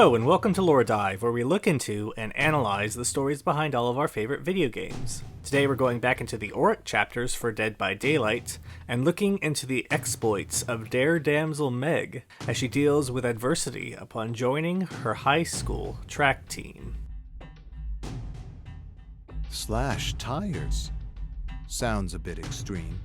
Hello and welcome to LoreDive, where we look into and analyze the stories behind all of our favorite video games. Today we're going back into the Auric chapters for Dead by Daylight, and looking into the exploits of Dare Damsel Meg as she deals with adversity upon joining her high school track team. Slash tires? Sounds a bit extreme.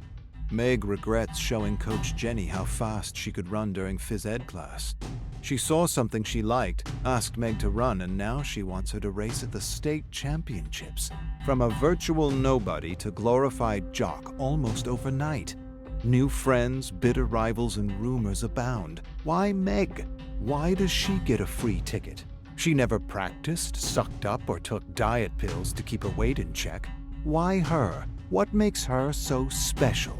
Meg regrets showing Coach Jenny how fast she could run during phys ed class. She saw something she liked, asked Meg to run, and now she wants her to race at the state championships. From a virtual nobody to glorified jock almost overnight. New friends, bitter rivals, and rumors abound. Why Meg? Why does she get a free ticket? She never practiced, sucked up, or took diet pills to keep her weight in check. Why her? What makes her so special?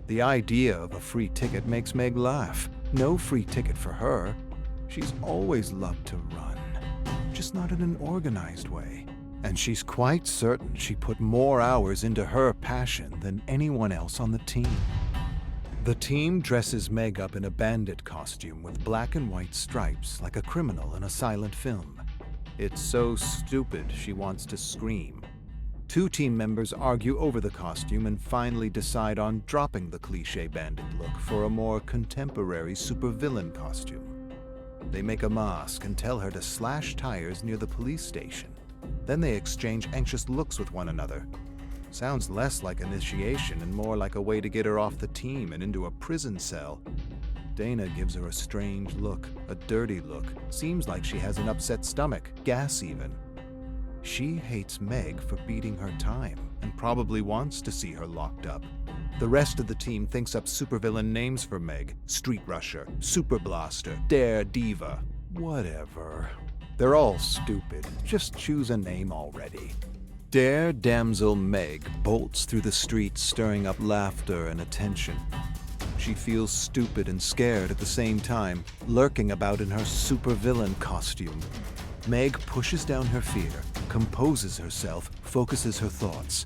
The idea of a free ticket makes Meg laugh. No free ticket for her. She's always loved to run, just not in an organized way. And she's quite certain she put more hours into her passion than anyone else on the team. The team dresses Meg up in a bandit costume with black and white stripes like a criminal in a silent film. It's so stupid she wants to scream. Two team members argue over the costume and finally decide on dropping the cliché bandit look for a more contemporary supervillain costume. They make a mask and tell her to slash tires near the police station. Then they exchange anxious looks with one another. Sounds less like initiation and more like a way to get her off the team and into a prison cell. Dana gives her a strange look, a dirty look. Seems like she has an upset stomach, gas even. She hates Meg for beating her time and probably wants to see her locked up. The rest of the team thinks up supervillain names for Meg: Street Rusher, Super Blaster, Dare Diva, whatever. They're all stupid. Just choose a name already. Dare Damsel Meg bolts through the streets, stirring up laughter and attention. She feels stupid and scared at the same time, lurking about in her supervillain costume. Meg pushes down her fear, composes herself, focuses her thoughts.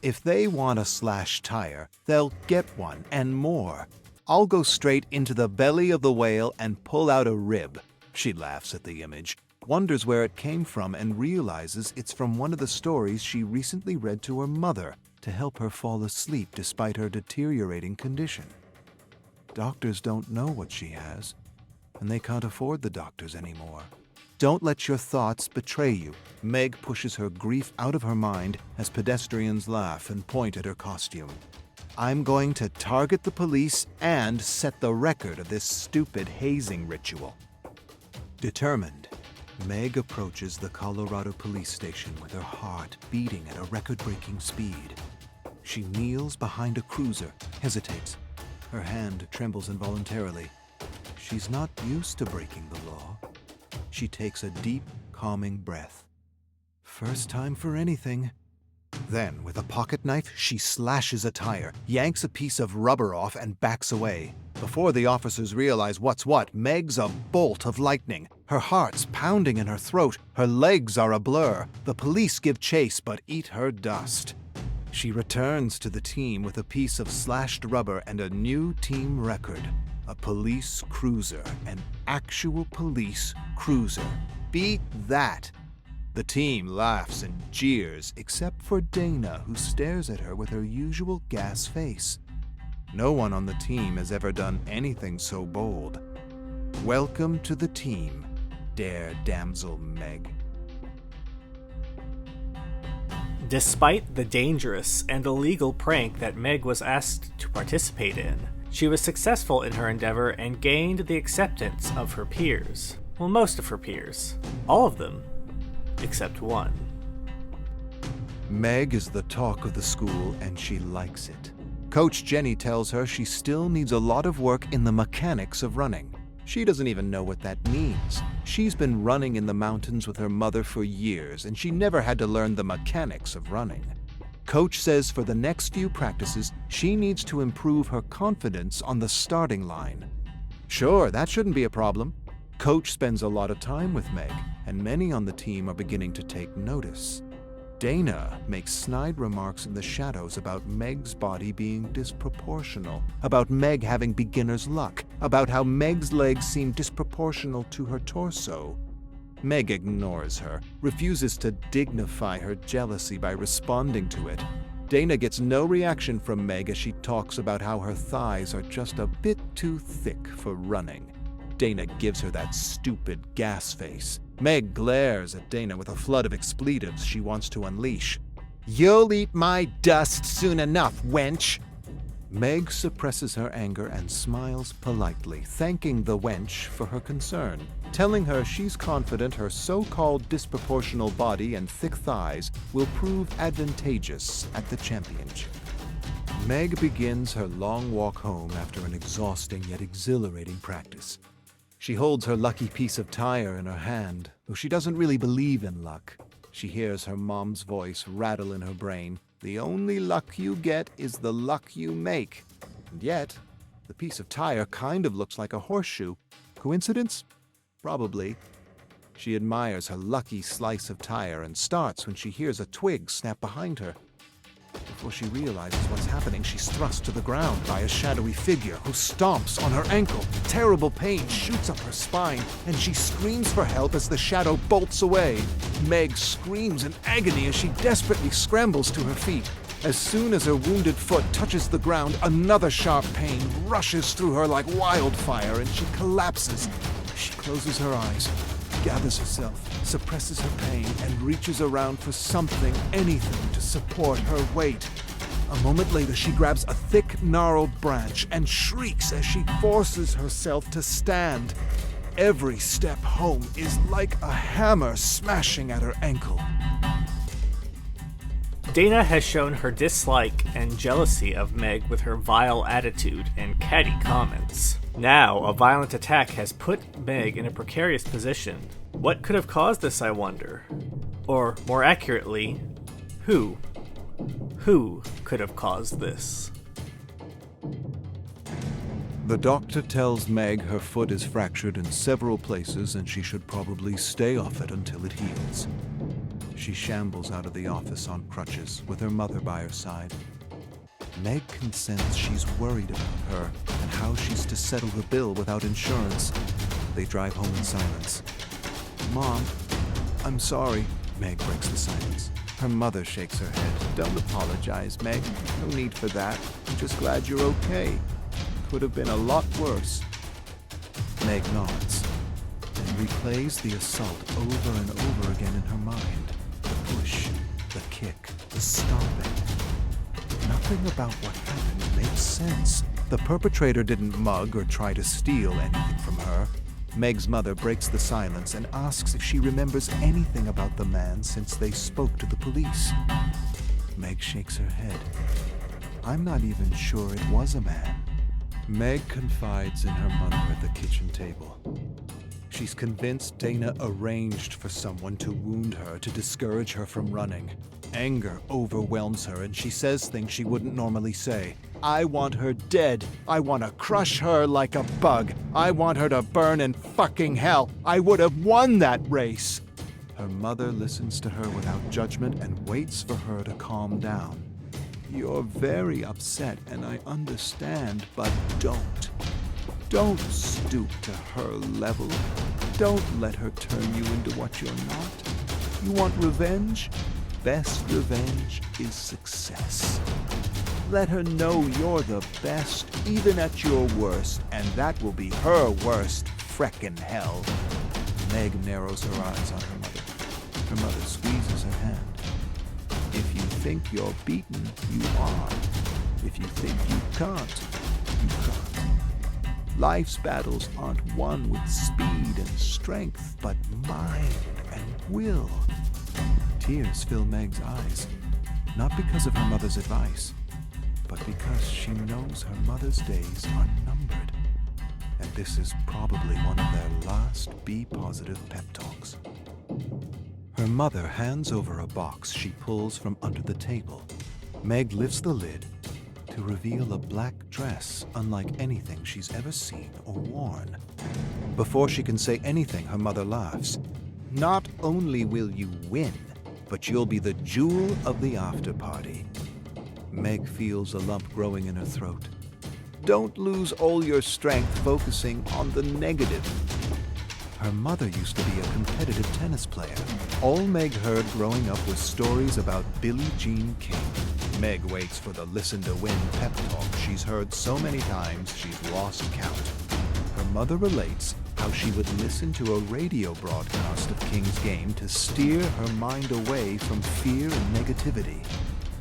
If they want a slash tire, they'll get one and more. I'll go straight into the belly of the whale and pull out a rib. She laughs at the image, wonders where it came from, and realizes it's from one of the stories she recently read to her mother to help her fall asleep despite her deteriorating condition. Doctors don't know what she has, and they can't afford the doctors anymore. Don't let your thoughts betray you. Meg pushes her grief out of her mind as pedestrians laugh and point at her costume. I'm going to target the police and set the record of this stupid hazing ritual. Determined, Meg approaches the Colorado police station with her heart beating at a record-breaking speed. She kneels behind a cruiser, hesitates. Her hand trembles involuntarily. She's not used to breaking the law. She takes a deep, calming breath. First time for anything. Then, with a pocket knife, she slashes a tire, yanks a piece of rubber off, and backs away. Before the officers realize what's what, Meg's a bolt of lightning. Her heart's pounding in her throat. Her legs are a blur. The police give chase, but eat her dust. She returns to the team with a piece of slashed rubber and a new team record. A police cruiser, an actual police cruiser. Beat that! The team laughs and jeers, except for Dana, who stares at her with her usual gas face. No one on the team has ever done anything so bold. Welcome to the team, Dare Damsel Meg. Despite the dangerous and illegal prank that Meg was asked to participate in, she was successful in her endeavor and gained the acceptance of her peers. Well, most of her peers. All of them, except one. Meg is the talk of the school, and she likes it. Coach Jenny tells her she still needs a lot of work in the mechanics of running. She doesn't even know what that means. She's been running in the mountains with her mother for years, and she never had to learn the mechanics of running. Coach says for the next few practices, she needs to improve her confidence on the starting line. Sure, that shouldn't be a problem. Coach spends a lot of time with Meg, and many on the team are beginning to take notice. Dana makes snide remarks in the shadows about Meg's body being disproportional, about Meg having beginner's luck, about how Meg's legs seem disproportional to her torso. Meg ignores her, refuses to dignify her jealousy by responding to it. Dana gets no reaction from Meg as she talks about how her thighs are just a bit too thick for running. Dana gives her that stupid gas face. Meg glares at Dana with a flood of expletives she wants to unleash. "You'll eat my dust soon enough, wench!" Meg suppresses her anger and smiles politely, thanking the wench for her concern, telling her she's confident her so-called disproportional body and thick thighs will prove advantageous at the championship. Meg begins her long walk home after an exhausting yet exhilarating practice. She holds her lucky piece of tire in her hand, though she doesn't really believe in luck. She hears her mom's voice rattle in her brain. "The only luck you get is the luck you make." And yet, the piece of tire kind of looks like a horseshoe. Coincidence? Probably. She admires her lucky slice of tire and starts when she hears a twig snap behind her. Before she realizes what's happening, she's thrust to the ground by a shadowy figure who stomps on her ankle. Terrible pain shoots up her spine, and she screams for help as the shadow bolts away. Meg screams in agony as she desperately scrambles to her feet. As soon as her wounded foot touches the ground, another sharp pain rushes through her like wildfire, and she collapses. She closes her eyes, gathers herself, suppresses her pain, and reaches around for something, anything, to support her weight. A moment later, she grabs a thick, gnarled branch and shrieks as she forces herself to stand. Every step home is like a hammer smashing at her ankle. Dana has shown her dislike and jealousy of Meg with her vile attitude and catty comments. Now, a violent attack has put Meg in a precarious position. What could have caused this, I wonder? Or, more accurately, who? Who could have caused this? The doctor tells Meg her foot is fractured in several places and she should probably stay off it until it heals. She shambles out of the office on crutches with her mother by her side. Meg can sense she's worried about her and how she's to settle the bill without insurance. They drive home in silence. "Mom, I'm sorry." Meg breaks the silence. Her mother shakes her head. "Don't apologize, Meg. No need for that. I'm just glad you're okay. Could have been a lot worse." Meg nods and replays the assault over and over again in her mind. The push, the kick, the stomping. Nothing about what happened makes sense. The perpetrator didn't mug or try to steal anything from her. Meg's mother breaks the silence and asks if she remembers anything about the man since they spoke to the police. Meg shakes her head. "I'm not even sure it was a man." Meg confides in her mother at the kitchen table. She's convinced Dana arranged for someone to wound her to discourage her from running. Anger overwhelms her and she says things she wouldn't normally say. "I want her dead. I want to crush her like a bug. I want her to burn in fucking hell. I would have won that race." Her mother listens to her without judgment and waits for her to calm down. "You're very upset and I understand, but don't. Don't stoop to her level. Don't let her turn you into what you're not. You want revenge? Best revenge is success. Let her know you're the best, even at your worst, and that will be her worst freckin' hell." Meg narrows her eyes on her mother. Her mother squeezes her hand. "If you think you're beaten, you are. If you think you can't, you can't. Life's battles aren't won with speed and strength, but mind and will." Tears fill Meg's eyes, not because of her mother's advice, but because she knows her mother's days are numbered. And this is probably one of their last be-positive pep talks. Her mother hands over a box she pulls from under the table. Meg lifts the lid to reveal a black dress unlike anything she's ever seen or worn. Before she can say anything, her mother laughs. "Not only will you win, but you'll be the jewel of the after party." Meg feels a lump growing in her throat. "Don't lose all your strength focusing on the negative." her mother used to be a competitive tennis player. All Meg heard growing up was stories about Billie Jean King. Meg waits for the listen-to-win pep talk she's heard so many times she's lost count. Her mother relates how she would listen to a radio broadcast of King's game to steer her mind away from fear and negativity.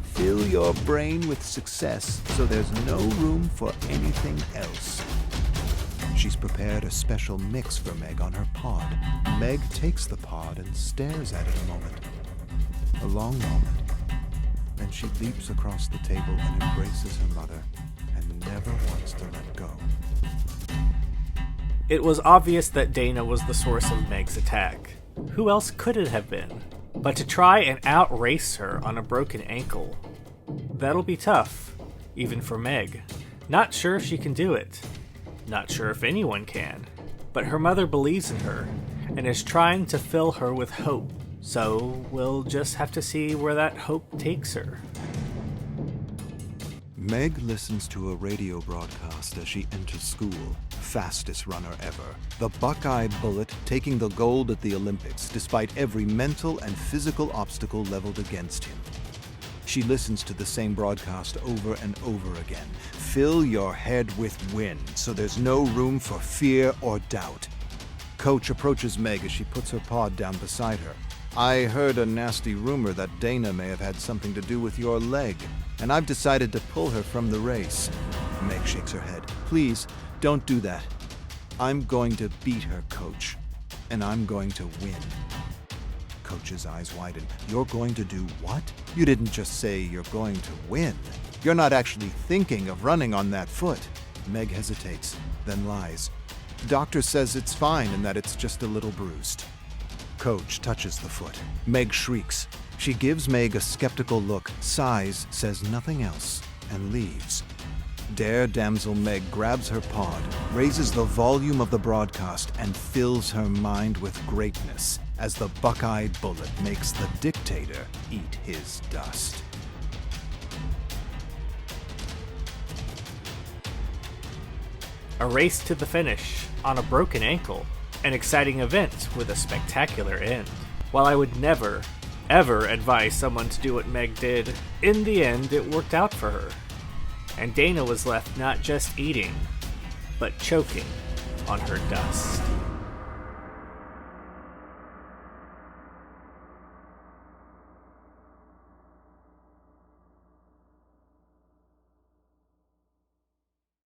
Fill your brain with success so there's no room for anything else. She's prepared a special mix for Meg on her pod. Meg takes the pod and stares at it a moment. A long moment. Then she leaps across the table and embraces her mother and never wants to let go. It was obvious that Dana was the source of Meg's attack. Who else could it have been? But to try and outrace her on a broken ankle, that'll be tough, even for Meg. Not sure if she can do it. Not sure if anyone can. But her mother believes in her, and is trying to fill her with hope. So we'll just have to see where that hope takes her. Meg listens to a radio broadcast as she enters school. Fastest runner ever. The buck-eyed bullet taking the gold at the Olympics despite every mental and physical obstacle leveled against him. She listens to the same broadcast over and over again. Fill your head with wind so there's no room for fear or doubt. Coach approaches Meg as she puts her pod down beside her. I heard a nasty rumor that Dana may have had something to do with your leg, and I've decided to pull her from the race. Meg shakes her head. Please, don't do that. I'm going to beat her, Coach, and I'm going to win. Coach's eyes widen. You're going to do what? You didn't just say you're going to win. You're not actually thinking of running on that foot. Meg hesitates, then lies. Doctor says it's fine and that it's just a little bruised. Coach touches the foot. Meg shrieks. She gives Meg a skeptical look, sighs, says nothing else, and leaves. Dare damsel Meg grabs her pod, raises the volume of the broadcast, and fills her mind with greatness as the buck-eyed bullet makes the dictator eat his dust. A race to the finish on a broken ankle. An exciting event with a spectacular end. While I would never, ever advise someone to do what Meg did, in the end it worked out for her. And Dana was left not just eating, but choking on her dust.